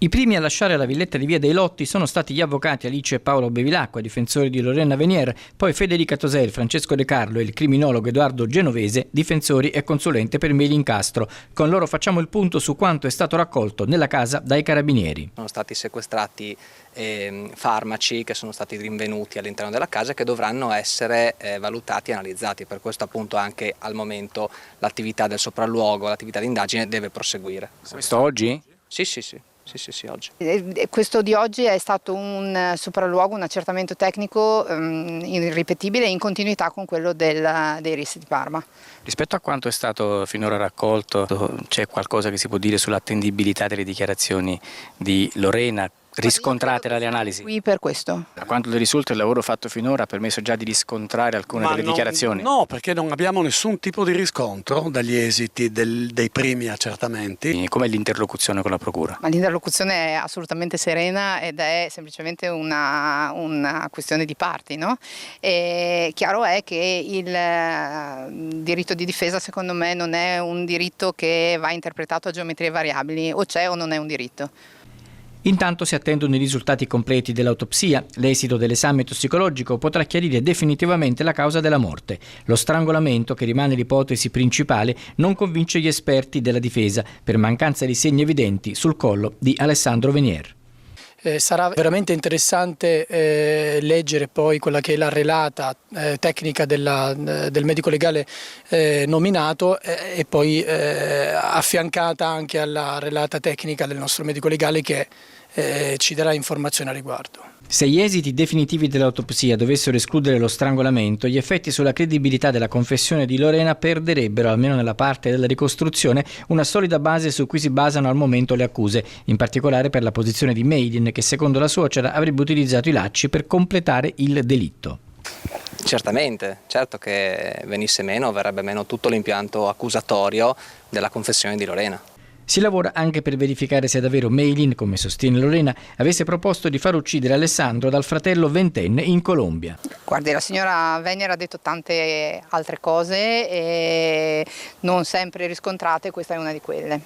I primi a lasciare la villetta di Via dei Lotti sono stati gli avvocati Alice e Paolo Bevilacqua, difensori di Lorena Venier, poi Federica Tosel, Francesco De Carlo e il criminologo Edoardo Genovese, difensori e consulente per Meli Incastro. Con loro facciamo il punto su quanto è stato raccolto nella casa dai carabinieri. Sono stati sequestrati farmaci che sono stati rinvenuti all'interno della casa, che dovranno essere valutati e analizzati. Per questo appunto anche al momento l'attività del sopralluogo, l'attività di indagine deve proseguire. Questo oggi? Sì, oggi. Questo di oggi è stato un sopralluogo, un accertamento tecnico irripetibile in continuità con quello dei RIS di Parma. Rispetto a quanto è stato finora raccolto, c'è qualcosa che si può dire sull'attendibilità delle dichiarazioni di Lorena riscontrate dalle analisi? Qui per questo. A quanto le risulta, il lavoro fatto finora ha permesso già di riscontrare alcune delle dichiarazioni? No, perché non abbiamo nessun tipo di riscontro dagli esiti dei primi accertamenti. Com'è l'interlocuzione con la Procura? Ma l'interlocuzione è assolutamente serena ed è semplicemente una questione di parti, no? E chiaro è che il diritto di difesa secondo me non è un diritto che va interpretato a geometrie variabili, o c'è o non è un diritto. Intanto si attendono i risultati completi dell'autopsia. L'esito dell'esame tossicologico potrà chiarire definitivamente la causa della morte. Lo strangolamento, che rimane l'ipotesi principale, non convince gli esperti della difesa per mancanza di segni evidenti sul collo di Alessandro Venier. Sarà veramente interessante leggere poi quella che è la relata tecnica del medico legale nominato e poi affiancata anche alla relata tecnica del nostro medico legale che ci darà informazioni a riguardo. Se gli esiti definitivi dell'autopsia dovessero escludere lo strangolamento, gli effetti sulla credibilità della confessione di Lorena perderebbero, almeno nella parte della ricostruzione, una solida base su cui si basano al momento le accuse, in particolare per la posizione di Meilin, che secondo la suocera avrebbe utilizzato i lacci per completare il delitto. Certamente, certo che venisse meno, verrebbe meno tutto l'impianto accusatorio della confessione di Lorena. Si lavora anche per verificare se davvero Meilin, come sostiene Lorena, avesse proposto di far uccidere Alessandro dal fratello ventenne in Colombia. Guardi, la signora Venier ha detto tante altre cose e non sempre riscontrate, questa è una di quelle.